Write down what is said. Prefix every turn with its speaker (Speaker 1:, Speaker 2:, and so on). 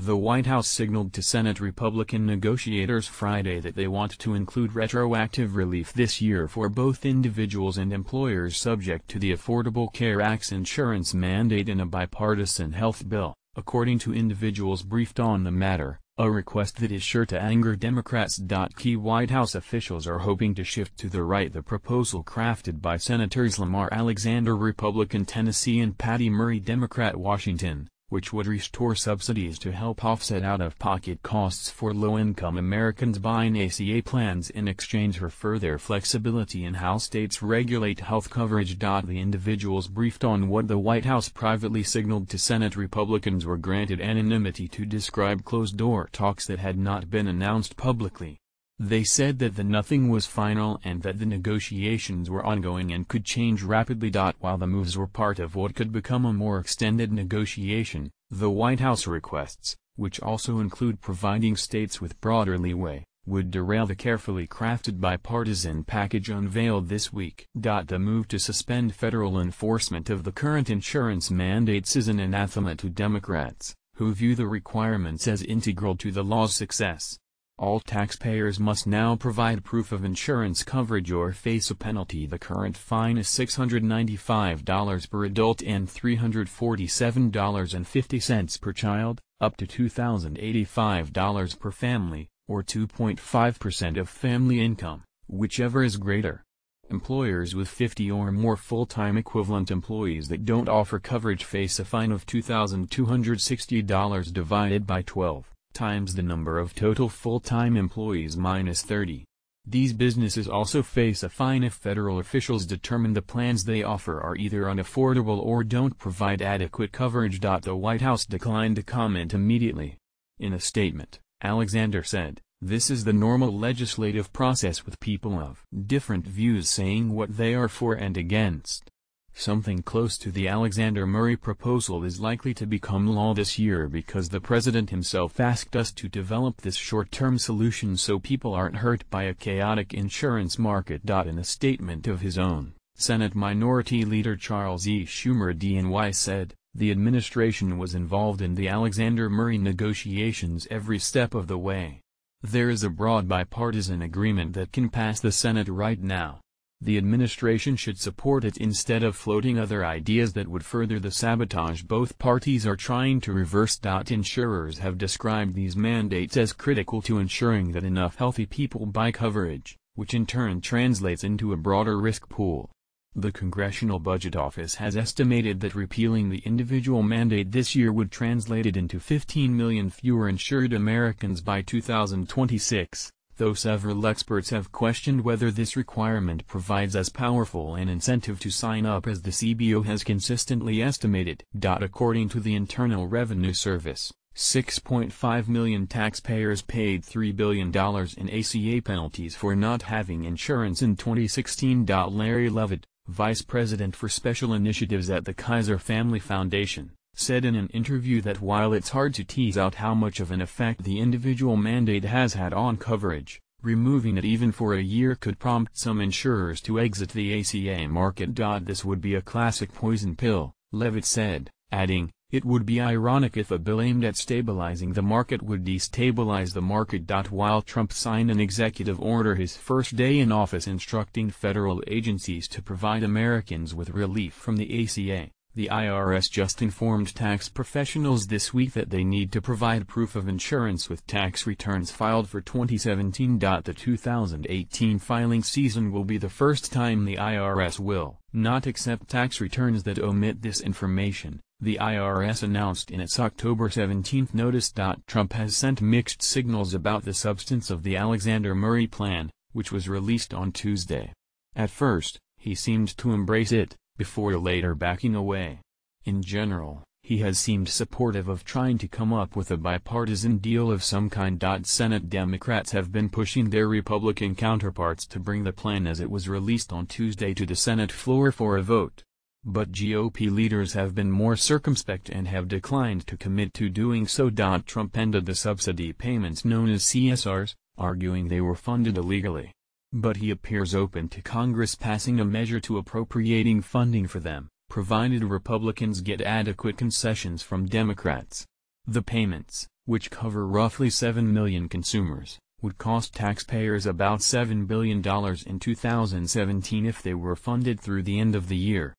Speaker 1: The White House signaled to Senate Republican negotiators Friday that they want to include retroactive relief this year for both individuals and employers subject to the Affordable Care Act's insurance mandate in a bipartisan health bill, according to individuals briefed on the matter, a request that is sure to anger Democrats. Key White House officials are hoping to shift to the right the proposal crafted by Senators Lamar Alexander Republican Tennessee and Patty Murray Democrat Washington, which would restore subsidies to help offset out-of-pocket costs for low-income Americans buying ACA plans in exchange for further flexibility in how states regulate health coverage. The individuals briefed on what the White House privately signaled to Senate Republicans were granted anonymity to describe closed-door talks that had not been announced publicly. They said that nothing was final and that the negotiations were ongoing and could change rapidly. While the moves were part of what could become a more extended negotiation, the White House requests, which also include providing states with broader leeway, would derail the carefully crafted bipartisan package unveiled this week. The move to suspend federal enforcement of the current insurance mandates is an anathema to Democrats, who view the requirements as integral to the law's success. All taxpayers must now provide proof of insurance coverage or face a penalty. The current fine is $695 per adult and $347.50 per child, up to $2,085 per family, or 2.5% of family income, whichever is greater. Employers with 50 or more full-time equivalent employees that don't offer coverage face a fine of $2,260 divided by 12. Times the number of total full-time employees minus 30. These businesses also face a fine if federal officials determine the plans they offer are either unaffordable or don't provide adequate coverage. The White House declined to comment immediately. In a statement, Alexander said, "This is the normal legislative process with people of different views saying what they are for and against. Something close to the Alexander Murray proposal is likely to become law this year because the president himself asked us to develop this short-term solution so people aren't hurt by a chaotic insurance market." In a statement of his own, Senate Minority Leader Charles E. Schumer DNY said, "The administration was involved in the Alexander Murray negotiations every step of the way. There is a broad bipartisan agreement that can pass the Senate right now. The administration should support it instead of floating other ideas that would further the sabotage both parties are trying to reverse." Insurers have described these mandates as critical to ensuring that enough healthy people buy coverage, which in turn translates into a broader risk pool. The Congressional Budget Office has estimated that repealing the individual mandate this year would translate it into 15 million fewer insured Americans by 2026. Though several experts have questioned whether this requirement provides as powerful an incentive to sign up as the CBO has consistently estimated. According to the Internal Revenue Service, 6.5 million taxpayers paid $3 billion in ACA penalties for not having insurance in 2016. Larry Levitt, Vice President for Special Initiatives at the Kaiser Family Foundation, said in an interview that while it's hard to tease out how much of an effect the individual mandate has had on coverage, removing it even for a year could prompt some insurers to exit the ACA market. This would be a classic poison pill, Levitt said, adding, "It would be ironic if a bill aimed at stabilizing the market would destabilize the market." While Trump signed an executive order his first day in office instructing federal agencies to provide Americans with relief from the ACA, the IRS just informed tax professionals this week that they need to provide proof of insurance with tax returns filed for 2017. The 2018 filing season will be the first time the IRS will not accept tax returns that omit this information, the IRS announced in its October 17 notice. Trump has sent mixed signals about the substance of the Alexander Murray plan, which was released on Tuesday. At first, he seemed to embrace it, before later backing away. In general, he has seemed supportive of trying to come up with a bipartisan deal of some kind. Senate Democrats have been pushing their Republican counterparts to bring the plan as it was released on Tuesday to the Senate floor for a vote. But GOP leaders have been more circumspect and have declined to commit to doing so. Trump ended the subsidy payments known as CSRs, arguing they were funded illegally. But he appears open to Congress passing a measure to appropriating funding for them, provided Republicans get adequate concessions from Democrats. The payments, which cover roughly 7 million consumers, would cost taxpayers about $7 billion in 2017 if they were funded through the end of the year.